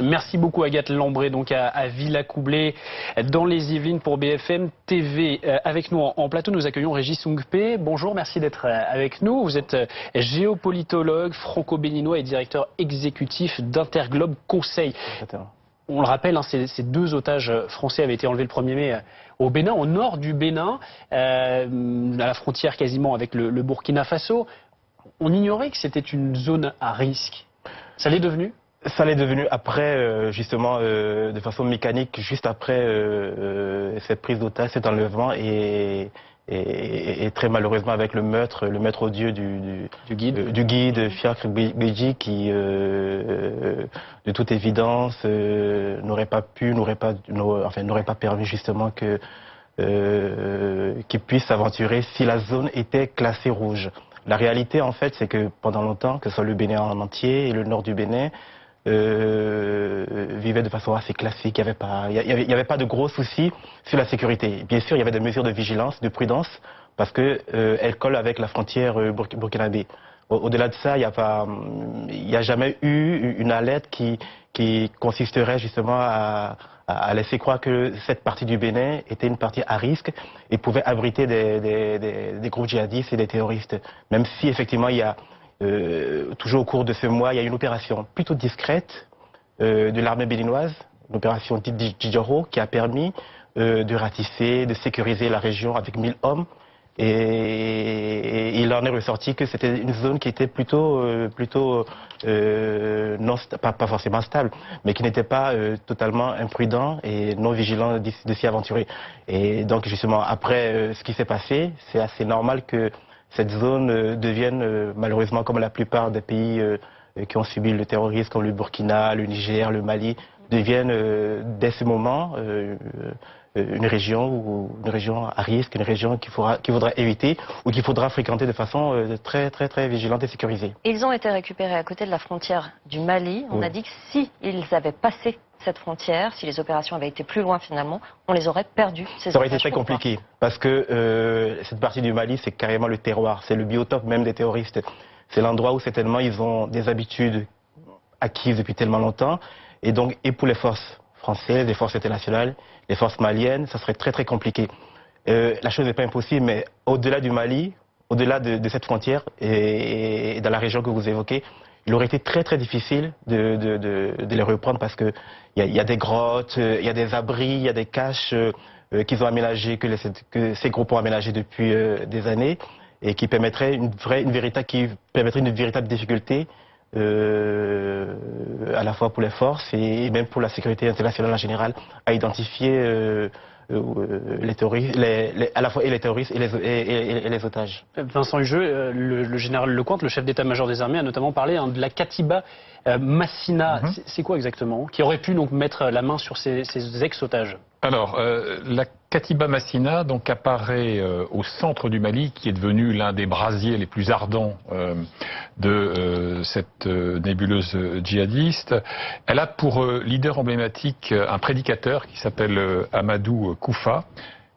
Merci beaucoup Agathe Lambré, donc à Villacoublay, dans les Yvelines pour BFM TV. Avec nous en plateau, nous accueillons Régis Soungpé. Bonjour, merci d'être avec nous. Vous êtes géopolitologue, franco-béninois et directeur exécutif d'Interglobe Conseil. On le rappelle, ces deux otages français avaient été enlevés le 1er mai au Bénin, au nord du Bénin, à la frontière quasiment avec le Burkina Faso. On ignorait que c'était une zone à risque. Ça l'est devenu ? Ça l'est devenu après, justement, de façon mécanique, juste après cette prise d'otage, cet enlèvement et très malheureusement avec le meurtre odieux du guide Fiacre Béji qui, de toute évidence, n'aurait pas permis justement qu'il puisse s'aventurer si la zone était classée rouge. La réalité, en fait, c'est que pendant longtemps, que ce soit le Bénin en entier et le nord du Bénin, vivait de façon assez classique. Il n'y avait pas de gros soucis sur la sécurité. Bien sûr, il y avait des mesures de vigilance, de prudence, parce que elle colle avec la frontière burkinabé. Au-delà de ça, il n'y a jamais eu une alerte qui consisterait justement à laisser croire que cette partie du Bénin était une partie à risque et pouvait abriter des groupes djihadistes et des terroristes. Même si effectivement il y a toujours au cours de ce mois, il y a une opération plutôt discrète de l'armée béninoise, l'opération Djidjoro, qui a permis de ratisser, de sécuriser la région avec 1000 hommes. Et il en est ressorti que c'était une zone qui était plutôt non, pas forcément stable, mais qui n'était pas totalement imprudent et non vigilant de s'y aventurer. Et donc justement, après ce qui s'est passé, c'est assez normal que cette zone devienne, malheureusement, comme la plupart des pays qui ont subi le terrorisme, comme le Burkina, le Niger, le Mali, deviennent dès ce moment une région à risque, une région qu'il faudra éviter ou qu'il faudra fréquenter de façon très vigilante et sécurisée. Ils ont été récupérés à côté de la frontière du Mali. On a dit que s'ils avaient passé cette frontière, si les opérations avaient été plus loin finalement, on les aurait perdus. Ça aurait été très compliqué parce que cette partie du Mali, c'est carrément le terroir, c'est le biotope même des terroristes. C'est l'endroit où certainement ils ont des habitudes acquises depuis tellement longtemps. Et donc, et pour les forces françaises, les forces internationales, les forces maliennes, ça serait très compliqué. La chose n'est pas impossible, mais au-delà du Mali, au-delà de cette frontière et dans la région que vous évoquez, il aurait été très difficile de les reprendre parce que il y a des grottes, il y a des abris, il y a des caches qu'ils ont aménagées, que ces groupes ont aménagées depuis des années et qui permettraient une véritable difficulté à la fois pour les forces et même pour la sécurité internationale en général à identifier les terroristes, à la fois les terroristes et les otages. Vincent Hugeux, le général Lecointe, le chef d'état-major des armées, a notamment parlé de la Katiba Massina. C'est quoi exactement? Qui aurait pu donc mettre la main sur ces ex-otages? Alors, la Katiba Massina donc apparaît au centre du Mali, qui est devenu l'un des brasiers les plus ardents de cette nébuleuse djihadiste. Elle a pour leader emblématique un prédicateur qui s'appelle Amadou Koufa,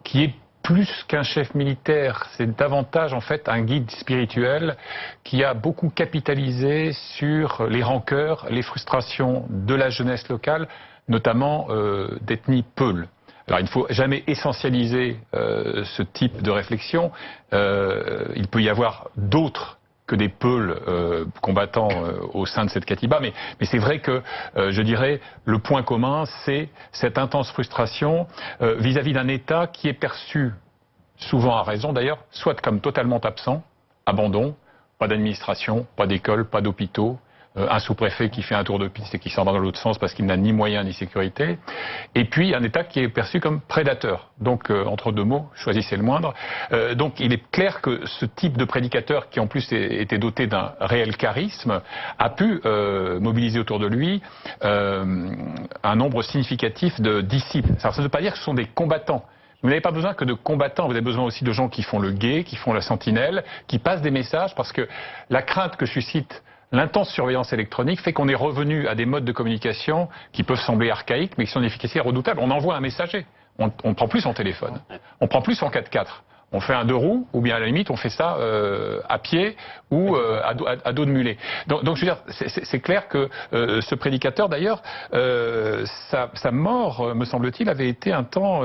qui est plus qu'un chef militaire, c'est davantage en fait un guide spirituel qui a beaucoup capitalisé sur les rancœurs, les frustrations de la jeunesse locale, notamment d'ethnie Peul. Alors il ne faut jamais essentialiser ce type de réflexion. Il peut y avoir d'autres que des Peuls combattants au sein de cette Katiba, mais c'est vrai que, je dirais, le point commun, c'est cette intense frustration vis-à-vis d'un État qui est perçu, souvent à raison d'ailleurs, soit comme totalement absent, abandon, pas d'administration, pas d'école, pas d'hôpitaux, un sous-préfet qui fait un tour de piste et qui s'en va dans l'autre sens parce qu'il n'a ni moyens ni sécurité, et puis un État qui est perçu comme prédateur. Donc, entre deux mots, choisissez le moindre. Donc, il est clair que ce type de prédicateur, qui en plus était doté d'un réel charisme, a pu mobiliser autour de lui un nombre significatif de disciples. Ça ne veut pas dire que ce sont des combattants. Vous n'avez pas besoin que de combattants, vous avez besoin aussi de gens qui font le guet, qui font la sentinelle, qui passent des messages, parce que la crainte que suscite l'intense surveillance électronique fait qu'on est revenu à des modes de communication qui peuvent sembler archaïques, mais qui sont d'efficacité redoutable. On envoie un messager, on ne prend plus son téléphone, on prend plus son 4x4, on fait un 2 roues, ou bien à la limite, on fait ça à pied ou à dos de mulet. Donc je veux dire, c'est clair que ce prédicateur, d'ailleurs, sa mort, me semble-t-il, avait été un temps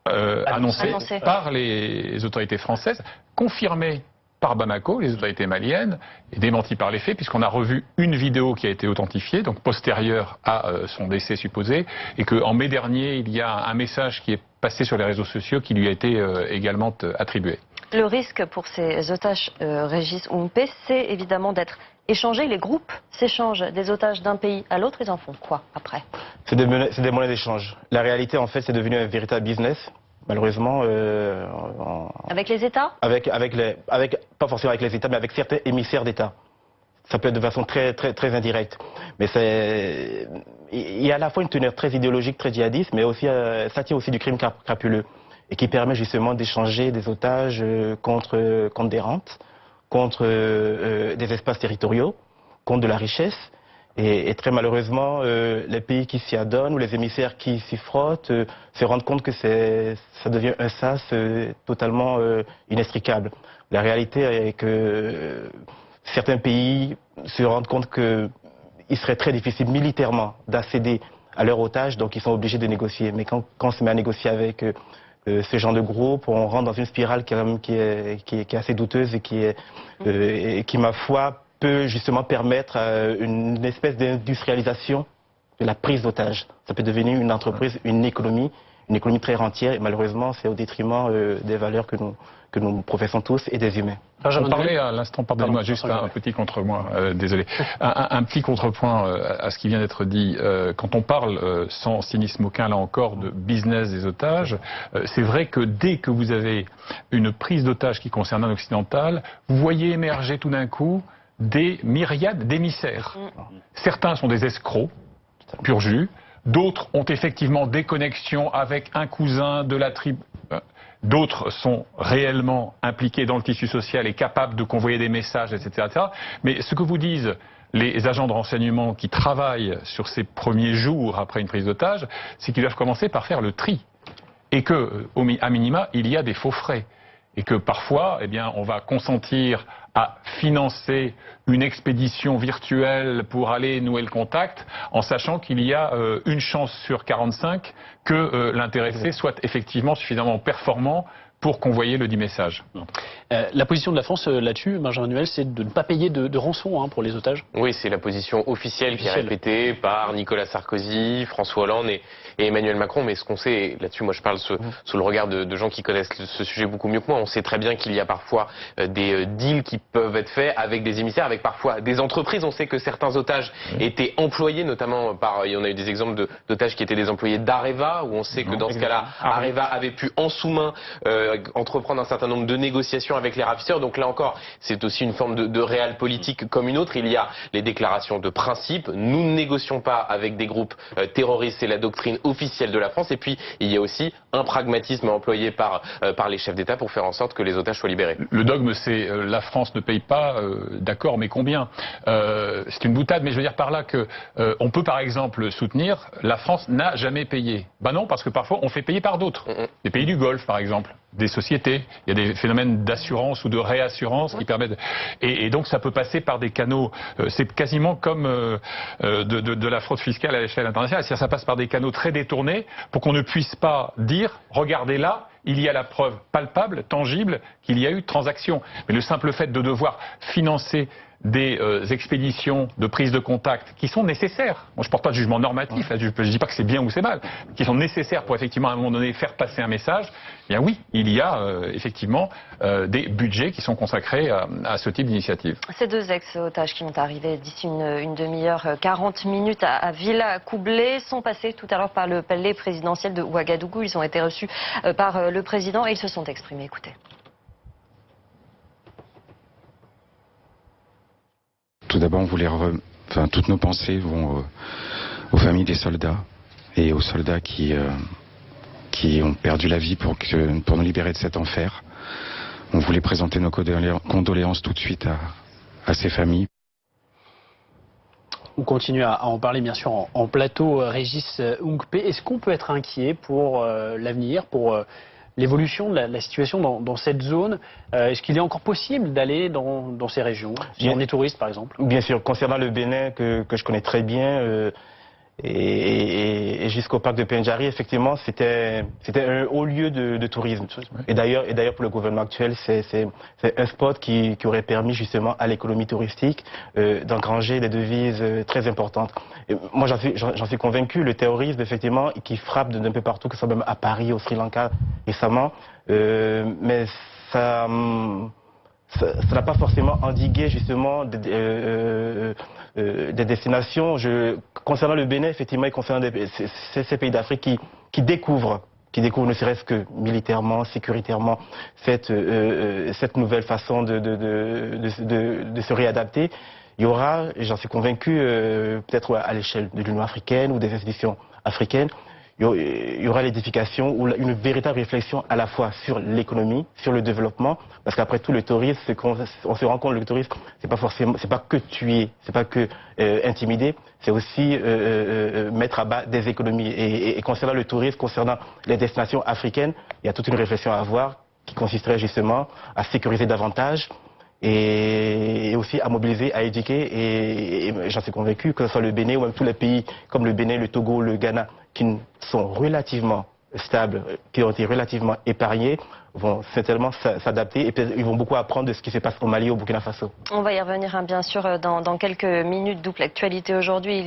annoncé par les autorités françaises, confirmé par Bamako, les autorités maliennes, et démenti par les faits, puisqu'on a revu une vidéo qui a été authentifiée, donc postérieure à son décès supposé, et qu'en mai dernier, il y a un message qui est passé sur les réseaux sociaux qui lui a été également attribué. Le risque pour ces otages, Régis Oungpé, c'est évidemment d'être échangés. Les groupes s'échangent des otages d'un pays à l'autre. Ils en font quoi après? C'est des monnaies d'échange. La réalité, en fait, c'est devenu un véritable business. Malheureusement, avec les États, pas forcément avec les États, mais avec certains émissaires d'États. Ça peut être de façon très indirecte. Mais il y a à la fois une teneur très idéologique, très djihadiste, mais aussi ça tient aussi du crime crapuleux et qui permet justement d'échanger des otages contre des rentes, contre des espaces territoriaux, contre de la richesse. Et très malheureusement, les pays qui s'y adonnent ou les émissaires qui s'y frottent se rendent compte que ça devient un sas totalement inextricable. La réalité est que certains pays se rendent compte qu'il serait très difficile militairement d'accéder à leurs otages, donc ils sont obligés de négocier. Mais quand on se met à négocier avec ce genre de groupe, on rentre dans une spirale qui est assez douteuse et qui, ma foi, peut justement permettre une espèce d'industrialisation de la prise d'otages. Ça peut devenir une entreprise, une économie très rentière, et malheureusement, c'est au détriment des valeurs que nous professons tous et des humains. On parlait à l'instant, pardonnez-moi, juste un petit contre-point, désolé, un petit contrepoint à ce qui vient d'être dit. Quand on parle, sans cynisme aucun, là encore, de business des otages, c'est vrai que dès que vous avez une prise d'otage qui concerne un occidental, vous voyez émerger tout d'un coup des myriades d'émissaires. Certains sont des escrocs, pur jus. D'autres ont effectivement des connexions avec un cousin de la tribu. D'autres sont réellement impliqués dans le tissu social et capables de convoyer des messages, etc. Mais ce que vous disent les agents de renseignement qui travaillent sur ces premiers jours après une prise d'otage, c'est qu'ils doivent commencer par faire le tri. Et que, à minima, il y a des faux frais. Et que parfois, eh bien, on va consentir à financer une expédition virtuelle pour aller nouer le contact, en sachant qu'il y a une chance sur 45 que l'intéressé soit effectivement suffisamment performant pour convoyer le dit message. La position de la France là-dessus, Benjamin Nuel, c'est de ne pas payer de rançon pour les otages. Oui, c'est la position officielle qui est répétée par Nicolas Sarkozy, François Hollande et Emmanuel Macron. Mais ce qu'on sait, là-dessus, moi je parle sous le regard de gens qui connaissent ce sujet beaucoup mieux que moi, on sait très bien qu'il y a parfois des deals qui peuvent être faits avec des émissaires, avec parfois des entreprises. On sait que certains otages étaient employés, notamment par, on a eu des exemples d'otages qui étaient des employés d'Areva, où on sait que dans ce cas-là, Areva avait pu en sous-main entreprendre un certain nombre de négociations avec les ravisseurs. Donc là encore, c'est aussi une forme de réelle politique comme une autre. Il y a les déclarations de principe. Nous ne négocions pas avec des groupes terroristes, c'est la doctrine officielle de la France. Et puis, il y a aussi un pragmatisme employé par les chefs d'État pour faire en sorte que les otages soient libérés. Le dogme, c'est la France ne paye pas, d'accord, mais combien? C'est une boutade, mais je veux dire par là que on peut par exemple soutenir la France n'a jamais payé. Ben non, parce que parfois on fait payer par d'autres. Les pays du Golfe, par exemple. Des sociétés, il y a des phénomènes d'assurance ou de réassurance qui permettent... Et donc ça peut passer par des canaux, c'est quasiment comme de la fraude fiscale à l'échelle internationale, c'est-à-dire ça passe par des canaux très détournés pour qu'on ne puisse pas dire, regardez là, il y a la preuve palpable, tangible, qu'il y a eu transaction. Mais le simple fait de devoir financer des expéditions de prise de contact qui sont nécessaires. Moi, je ne porte pas de jugement normatif, je ne dis pas que c'est bien ou c'est mal, qui sont nécessaires pour effectivement à un moment donné faire passer un message. Eh bien oui, il y a effectivement des budgets qui sont consacrés à ce type d'initiative. Ces deux ex-otages qui vont arriver d'ici une demi-heure, 40 minutes à Villa Coublé sont passés tout à l'heure par le palais présidentiel de Ouagadougou. Ils ont été reçus par le président et ils se sont exprimés. Écoutez. Tout d'abord, on voulait toutes nos pensées vont aux familles des soldats et aux soldats qui ont perdu la vie pour nous libérer de cet enfer. On voulait présenter nos condoléances tout de suite à ces familles. On continue à en parler bien sûr en plateau, Régis Oungpé. Est-ce qu'on peut être inquiet pour l'avenir, pour l'évolution de la situation dans cette zone. Est-ce qu'il est encore possible d'aller dans ces régions, si on est touriste par exemple? Bien sûr, concernant le Bénin que je connais très bien, et jusqu'au parc de Pendjari, effectivement, c'était un haut lieu de tourisme. Et d'ailleurs, pour le gouvernement actuel, c'est un spot qui aurait permis justement à l'économie touristique d'engranger des devises très importantes. Et moi, j'en suis convaincu, le terrorisme, effectivement, qui frappe d'un peu partout, que ce soit même à Paris, au Sri Lanka récemment, mais ça n'a pas forcément endigué justement des destinations. Concernant le Bénin, effectivement, et concernant ces pays d'Afrique qui découvrent ne serait-ce que militairement, sécuritairement, cette nouvelle façon de se réadapter, il y aura, j'en suis convaincu, peut-être à l'échelle de l'Union africaine ou des institutions africaines, il y aura l'édification ou une véritable réflexion à la fois sur l'économie, sur le développement, parce qu'après tout le tourisme, on se rend compte que le tourisme, c'est pas que tuer, c'est pas que intimider, c'est aussi mettre à bas des économies. Et concernant le tourisme, concernant les destinations africaines, il y a toute une réflexion à avoir qui consisterait justement à sécuriser davantage et aussi à mobiliser, à éduquer, et j'en suis convaincu que ce soit le Bénin ou même tous les pays comme le Bénin, le Togo, le Ghana, qui sont relativement stables, qui ont été relativement épargnés, vont certainement s'adapter et ils vont beaucoup apprendre de ce qui se passe au Mali et au Burkina Faso. On va y revenir bien sûr dans quelques minutes, d'où l'actualité aujourd'hui.